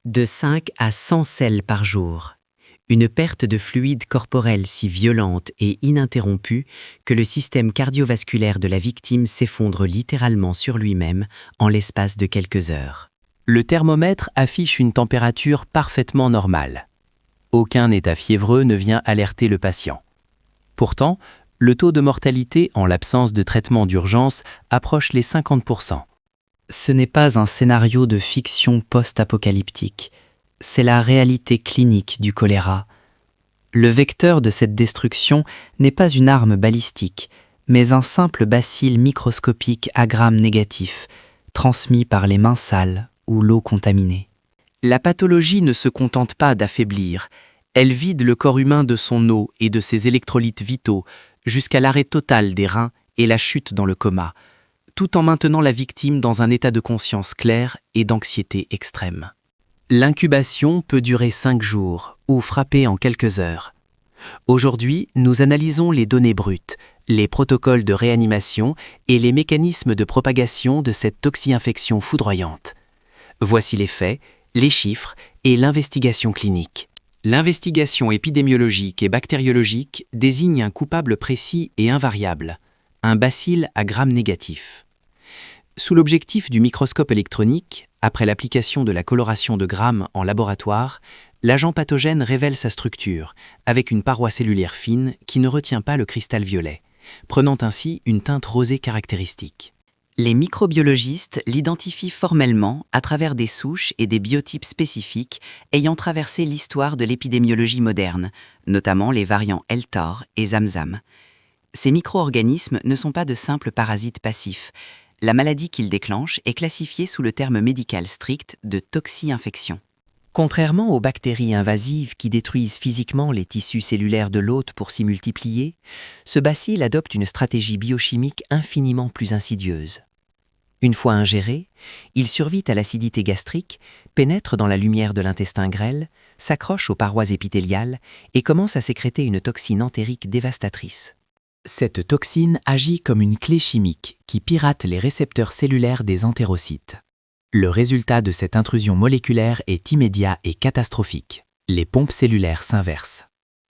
de 5 à 100 selles par jour. Une perte de fluide corporel si violente et ininterrompue que le système cardiovasculaire de la victime s'effondre littéralement sur lui-même en l'espace de quelques heures. Le thermomètre affiche une température parfaitement normale. Aucun état fiévreux ne vient alerter le patient. Pourtant, le taux de mortalité en l'absence de traitement d'urgence approche les 50%. Ce n'est pas un scénario de fiction post-apocalyptique, c'est la réalité clinique du choléra. Le vecteur de cette destruction n'est pas une arme balistique, mais un simple bacille microscopique à Gram négatif, transmis par les mains sales ou l'eau contaminée. La pathologie ne se contente pas d'affaiblir, elle vide le corps humain de son eau et de ses électrolytes vitaux jusqu'à l'arrêt total des reins et la chute dans le coma, tout en maintenant la victime dans un état de conscience clair et d'anxiété extrême. L'incubation peut durer 5 jours ou frapper en quelques heures. Aujourd'hui, nous analysons les données brutes, les protocoles de réanimation et les mécanismes de propagation de cette toxi-infection foudroyante. Voici les faits, les chiffres et l'investigation clinique. L'investigation épidémiologique et bactériologique désigne un coupable précis et invariable, un bacille à Gram négatif. Sous l'objectif du microscope électronique, après l'application de la coloration de Gram en laboratoire, l'agent pathogène révèle sa structure, avec une paroi cellulaire fine qui ne retient pas le cristal violet, prenant ainsi une teinte rosée caractéristique. Les microbiologistes l'identifient formellement à travers des souches et des biotypes spécifiques ayant traversé l'histoire de l'épidémiologie moderne, notamment les variants Eltor et Zamzam. Ces micro-organismes ne sont pas de simples parasites passifs. La maladie qu'ils déclenchent est classifiée sous le terme médical strict de toxi-infection. Contrairement aux bactéries invasives qui détruisent physiquement les tissus cellulaires de l'hôte pour s'y multiplier, ce bacille adopte une stratégie biochimique infiniment plus insidieuse. Une fois ingéré, il survit à l'acidité gastrique, pénètre dans la lumière de l'intestin grêle, s'accroche aux parois épithéliales et commence à sécréter une toxine entérique dévastatrice. Cette toxine agit comme une clé chimique qui pirate les récepteurs cellulaires des entérocytes. Le résultat de cette intrusion moléculaire est immédiat et catastrophique. Les pompes cellulaires s'inversent.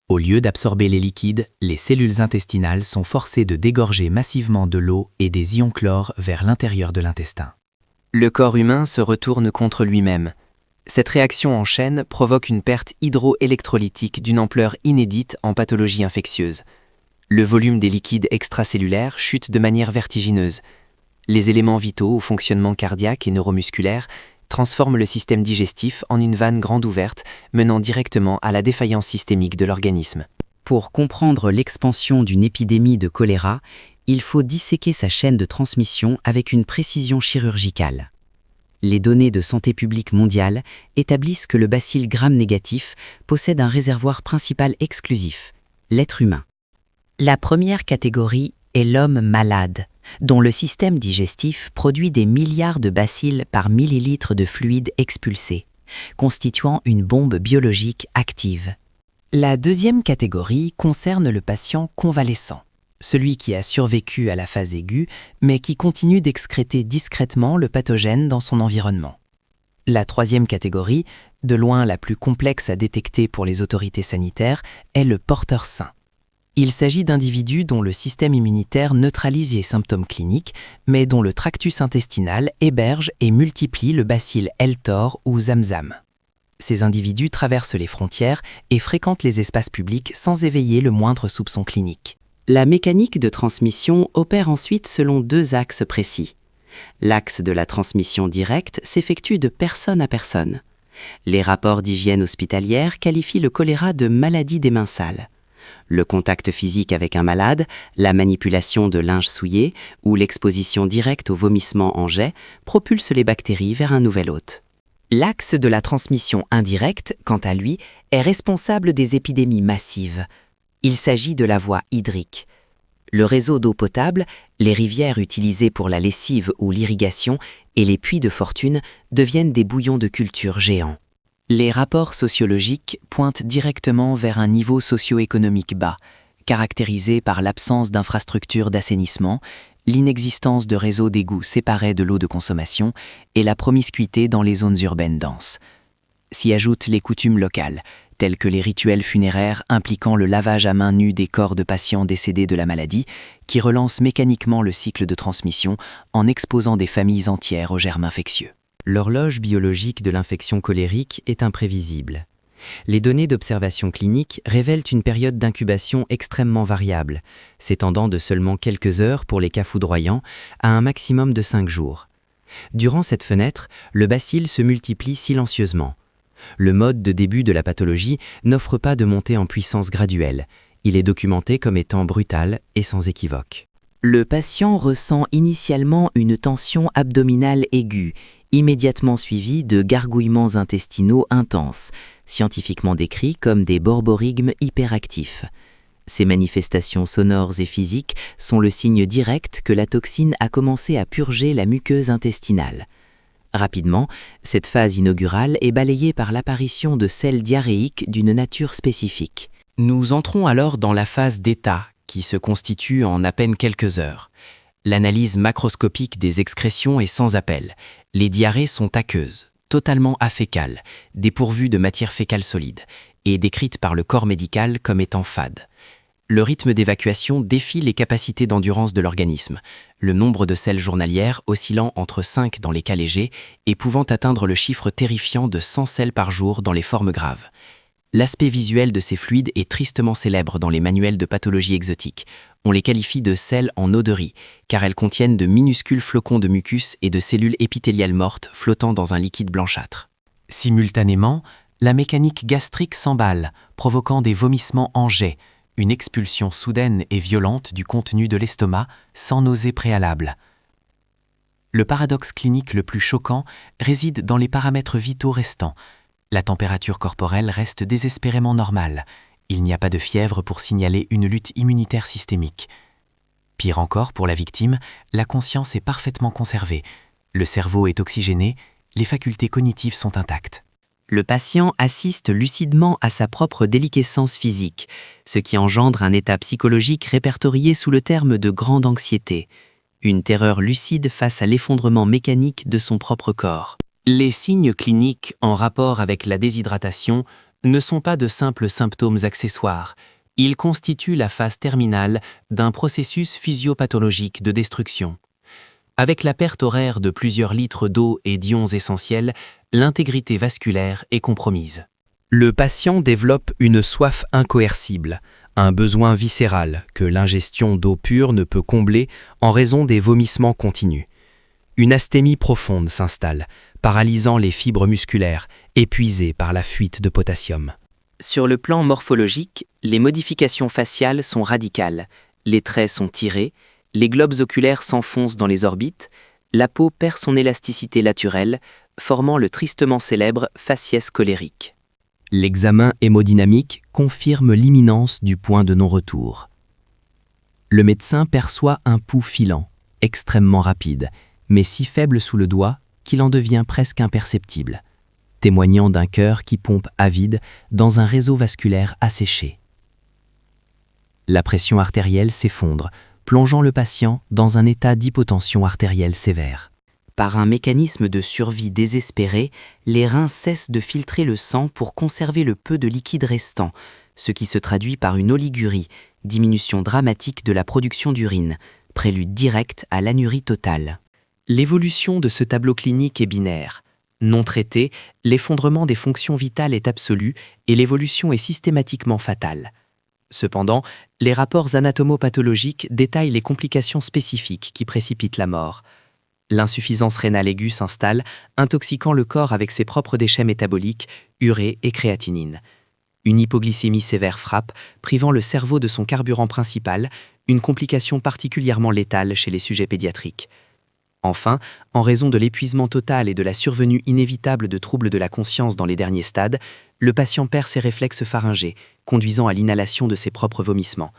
Au lieu d'absorber les liquides, les cellules intestinales sont forcées de dégorger massivement de l'eau et des ions chlore vers l'intérieur de l'intestin. Le corps humain se retourne contre lui-même. Cette réaction en chaîne provoque une perte hydroélectrolytique d'une ampleur inédite en pathologie infectieuse. Le volume des liquides extracellulaires chute de manière vertigineuse. Les éléments vitaux au fonctionnement cardiaque et neuromusculaire transforment le système digestif en une vanne grande ouverte menant directement à la défaillance systémique de l'organisme. Pour comprendre l'expansion d'une épidémie de choléra, il faut disséquer sa chaîne de transmission avec une précision chirurgicale. Les données de Santé publique mondiale établissent que le bacille Gram négatif possède un réservoir principal exclusif, l'être humain. La première catégorie est l'homme malade, dont le système digestif produit des milliards de bacilles par millilitre de fluide expulsé, constituant une bombe biologique active. La deuxième catégorie concerne le patient convalescent, celui qui a survécu à la phase aiguë, mais qui continue d'excréter discrètement le pathogène dans son environnement. La troisième catégorie, de loin la plus complexe à détecter pour les autorités sanitaires, est le porteur sain. Il s'agit d'individus dont le système immunitaire neutralise les symptômes cliniques, mais dont le tractus intestinal héberge et multiplie le bacille Eltor ou Zamzam. Ces individus traversent les frontières et fréquentent les espaces publics sans éveiller le moindre soupçon clinique. La mécanique de transmission opère ensuite selon 2 axes précis. L'axe de la transmission directe s'effectue de personne à personne. Les rapports d'hygiène hospitalière qualifient le choléra de maladie des mains sales. Le contact physique avec un malade, la manipulation de linge souillé ou l'exposition directe au vomissement en jet propulsent les bactéries vers un nouvel hôte. L'axe de la transmission indirecte, quant à lui, est responsable des épidémies massives. Il s'agit de la voie hydrique. Le réseau d'eau potable, les rivières utilisées pour la lessive ou l'irrigation et les puits de fortune deviennent des bouillons de culture géants. Les rapports sociologiques pointent directement vers un niveau socio-économique bas, caractérisé par l'absence d'infrastructures d'assainissement, l'inexistence de réseaux d'égouts séparés de l'eau de consommation et la promiscuité dans les zones urbaines denses. S'y ajoutent les coutumes locales, tels que les rituels funéraires impliquant le lavage à main nue des corps de patients décédés de la maladie, qui relancent mécaniquement le cycle de transmission en exposant des familles entières aux germes infectieux. L'horloge biologique de l'infection colérique est imprévisible. Les données d'observation clinique révèlent une période d'incubation extrêmement variable, s'étendant de seulement quelques heures pour les cas foudroyants à un maximum de 5 jours. Durant cette fenêtre, le bacille se multiplie silencieusement. Le mode de début de la pathologie n'offre pas de montée en puissance graduelle. Il est documenté comme étant brutal et sans équivoque. Le patient ressent initialement une tension abdominale aiguë, immédiatement suivie de gargouillements intestinaux intenses, scientifiquement décrits comme des borborygmes hyperactifs. Ces manifestations sonores et physiques sont le signe direct que la toxine a commencé à purger la muqueuse intestinale. Rapidement, cette phase inaugurale est balayée par l'apparition de selles diarrhéiques d'une nature spécifique. Nous entrons alors dans la phase d'état, qui se constitue en à peine quelques heures. L'analyse macroscopique des excrétions est sans appel. Les diarrhées sont aqueuses, totalement afécales, dépourvues de matière fécale solide, et décrites par le corps médical comme étant fades. Le rythme d'évacuation défie les capacités d'endurance de l'organisme, le nombre de selles journalières oscillant entre 5 dans les cas légers et pouvant atteindre le chiffre terrifiant de 100 selles par jour dans les formes graves. L'aspect visuel de ces fluides est tristement célèbre dans les manuels de pathologie exotique. On les qualifie de selles en eau de riz, car elles contiennent de minuscules flocons de mucus et de cellules épithéliales mortes flottant dans un liquide blanchâtre. Simultanément, la mécanique gastrique s'emballe, provoquant des vomissements en jet, une expulsion soudaine et violente du contenu de l'estomac sans nausée préalable. Le paradoxe clinique le plus choquant réside dans les paramètres vitaux restants. La température corporelle reste désespérément normale. Il n'y a pas de fièvre pour signaler une lutte immunitaire systémique. Pire encore, pour la victime, la conscience est parfaitement conservée. Le cerveau est oxygéné, les facultés cognitives sont intactes. Le patient assiste lucidement à sa propre déliquescence physique, ce qui engendre un état psychologique répertorié sous le terme de grande anxiété, une terreur lucide face à l'effondrement mécanique de son propre corps. Les signes cliniques en rapport avec la déshydratation ne sont pas de simples symptômes accessoires. Ils constituent la phase terminale d'un processus physiopathologique de destruction. Avec la perte horaire de plusieurs litres d'eau et d'ions essentiels, l'intégrité vasculaire est compromise. Le patient développe une soif incoercible, un besoin viscéral que l'ingestion d'eau pure ne peut combler en raison des vomissements continus. Une asthémie profonde s'installe, paralysant les fibres musculaires, épuisées par la fuite de potassium. Sur le plan morphologique, les modifications faciales sont radicales. Les traits sont tirés, les globes oculaires s'enfoncent dans les orbites, la peau perd son élasticité naturelle, formant le tristement célèbre faciès colérique. L'examen hémodynamique confirme l'imminence du point de non-retour. Le médecin perçoit un pouls filant, extrêmement rapide, mais si faible sous le doigt qu'il en devient presque imperceptible, témoignant d'un cœur qui pompe à vide dans un réseau vasculaire asséché. La pression artérielle s'effondre, plongeant le patient dans un état d'hypotension artérielle sévère. Par un mécanisme de survie désespéré, les reins cessent de filtrer le sang pour conserver le peu de liquide restant, ce qui se traduit par une oligurie, diminution dramatique de la production d'urine, prélude direct à l'anurie totale. L'évolution de ce tableau clinique est binaire. Non traité, l'effondrement des fonctions vitales est absolu et l'évolution est systématiquement fatale. Cependant, les rapports anatomopathologiques détaillent les complications spécifiques qui précipitent la mort. L'insuffisance rénale aiguë s'installe, intoxiquant le corps avec ses propres déchets métaboliques, urée et créatinine. Une hypoglycémie sévère frappe, privant le cerveau de son carburant principal, une complication particulièrement létale chez les sujets pédiatriques. Enfin, en raison de l'épuisement total et de la survenue inévitable de troubles de la conscience dans les derniers stades, le patient perd ses réflexes pharyngés, conduisant à l'inhalation de ses propres vomissements.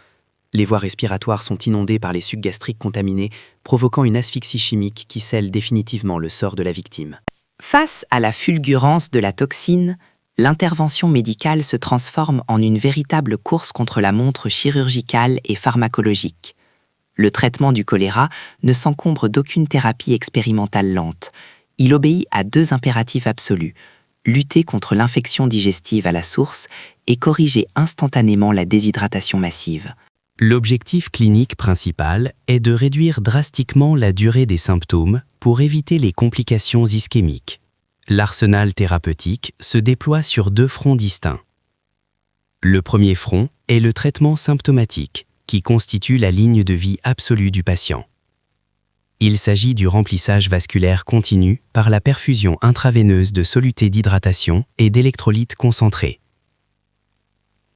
Les voies respiratoires sont inondées par les sucs gastriques contaminés, provoquant une asphyxie chimique qui scelle définitivement le sort de la victime. Face à la fulgurance de la toxine, l'intervention médicale se transforme en une véritable course contre la montre chirurgicale et pharmacologique. Le traitement du choléra ne s'encombre d'aucune thérapie expérimentale lente. Il obéit à 2 impératifs absolus: lutter contre l'infection digestive à la source et corriger instantanément la déshydratation massive. L'objectif clinique principal est de réduire drastiquement la durée des symptômes pour éviter les complications ischémiques. L'arsenal thérapeutique se déploie sur 2 fronts distincts. Le premier front est le traitement symptomatique, qui constitue la ligne de vie absolue du patient. Il s'agit du remplissage vasculaire continu par la perfusion intraveineuse de solutés d'hydratation et d'électrolytes concentrés.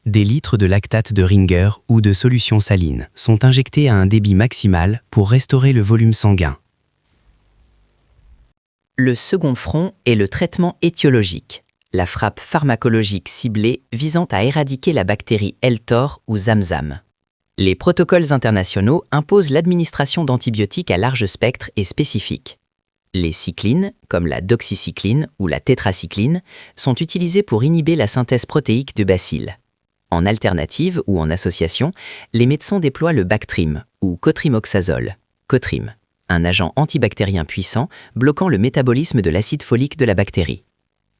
Des litres de lactate de Ringer ou de solution saline sont injectés à un débit maximal pour restaurer le volume sanguin. Le second front est le traitement étiologique, la frappe pharmacologique ciblée visant à éradiquer la bactérie L-Tor ou Zamzam. Les protocoles internationaux imposent l'administration d'antibiotiques à large spectre et spécifiques. Les cyclines, comme la doxycycline ou la tétracycline, sont utilisées pour inhiber la synthèse protéique de bacilles. En alternative ou en association, les médecins déploient le Bactrim ou cotrimoxazole, Cotrim, un agent antibactérien puissant bloquant le métabolisme de l'acide folique de la bactérie.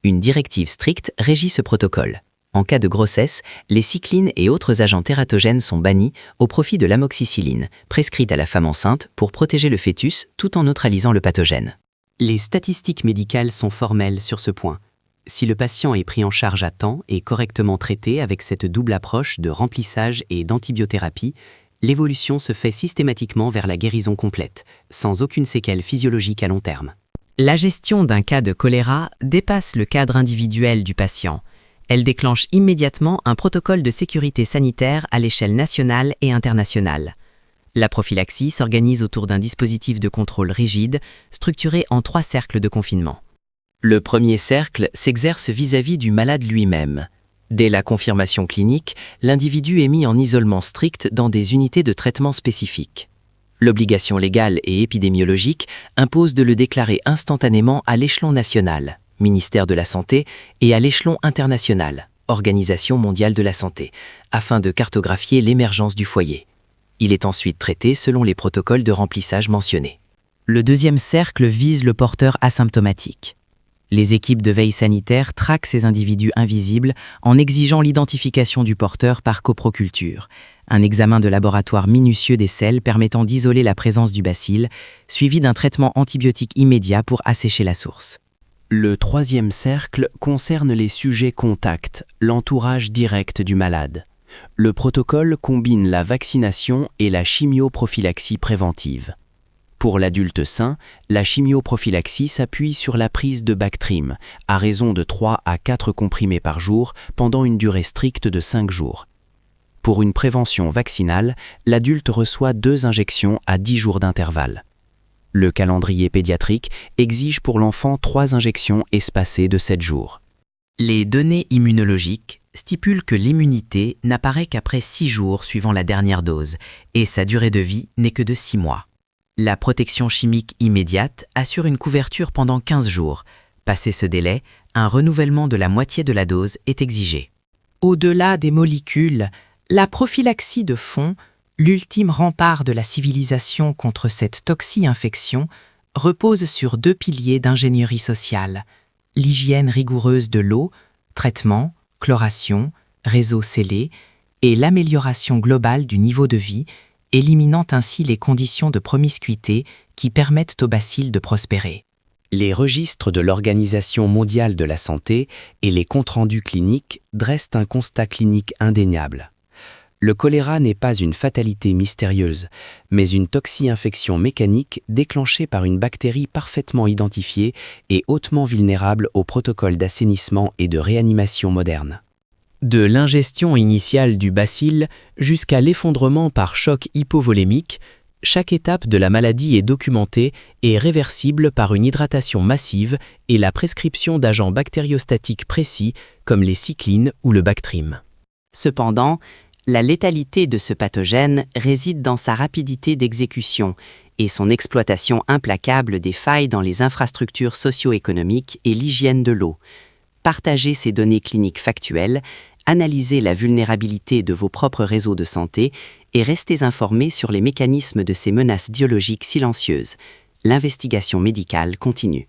Une directive stricte régit ce protocole. En cas de grossesse, les cyclines et autres agents tératogènes sont bannis au profit de l'amoxicilline, prescrite à la femme enceinte pour protéger le fœtus tout en neutralisant le pathogène. Les statistiques médicales sont formelles sur ce point. Si le patient est pris en charge à temps et correctement traité avec cette double approche de remplissage et d'antibiothérapie, l'évolution se fait systématiquement vers la guérison complète, sans aucune séquelle physiologique à long terme. La gestion d'un cas de choléra dépasse le cadre individuel du patient. Elle déclenche immédiatement un protocole de sécurité sanitaire à l'échelle nationale et internationale. La prophylaxie s'organise autour d'un dispositif de contrôle rigide, structuré en 3 cercles de confinement. Le premier cercle s'exerce vis-à-vis du malade lui-même. Dès la confirmation clinique, l'individu est mis en isolement strict dans des unités de traitement spécifiques. L'obligation légale et épidémiologique impose de le déclarer instantanément à l'échelon national, ministère de la Santé, et à l'échelon international, Organisation mondiale de la santé, afin de cartographier l'émergence du foyer. Il est ensuite traité selon les protocoles de remplissage mentionnés. Le deuxième cercle vise le porteur asymptomatique. Les équipes de veille sanitaire traquent ces individus invisibles en exigeant l'identification du porteur par coproculture, un examen de laboratoire minutieux des selles permettant d'isoler la présence du bacille, suivi d'un traitement antibiotique immédiat pour assécher la source. Le troisième cercle concerne les sujets contacts, l'entourage direct du malade. Le protocole combine la vaccination et la chimioprophylaxie préventive. Pour l'adulte sain, la chimioprophylaxie s'appuie sur la prise de Bactrim, à raison de 3 à 4 comprimés par jour pendant une durée stricte de 5 jours. Pour une prévention vaccinale, l'adulte reçoit 2 injections à 10 jours d'intervalle. Le calendrier pédiatrique exige pour l'enfant 3 injections espacées de 7 jours. Les données immunologiques stipulent que l'immunité n'apparaît qu'après 6 jours suivant la dernière dose, et sa durée de vie n'est que de 6 mois. La protection chimique immédiate assure une couverture pendant 15 jours. Passé ce délai, un renouvellement de la moitié de la dose est exigé. Au-delà des molécules, la prophylaxie de fond, l'ultime rempart de la civilisation contre cette toxi-infection, repose sur 2 piliers d'ingénierie sociale: l'hygiène rigoureuse de l'eau, traitement, chloration, réseau scellé, et l'amélioration globale du niveau de vie, éliminant ainsi les conditions de promiscuité qui permettent aux bacilles de prospérer. Les registres de l'Organisation mondiale de la santé et les comptes rendus cliniques dressent un constat clinique indéniable. Le choléra n'est pas une fatalité mystérieuse, mais une toxi-infection mécanique déclenchée par une bactérie parfaitement identifiée et hautement vulnérable aux protocoles d'assainissement et de réanimation modernes. De l'ingestion initiale du bacille jusqu'à l'effondrement par choc hypovolémique, chaque étape de la maladie est documentée et réversible par une hydratation massive et la prescription d'agents bactériostatiques précis comme les cyclines ou le Bactrim. Cependant, la létalité de ce pathogène réside dans sa rapidité d'exécution et son exploitation implacable des failles dans les infrastructures socio-économiques et l'hygiène de l'eau. Partagez ces données cliniques factuelles, analysez la vulnérabilité de vos propres réseaux de santé et restez informés sur les mécanismes de ces menaces biologiques silencieuses. L'investigation médicale continue.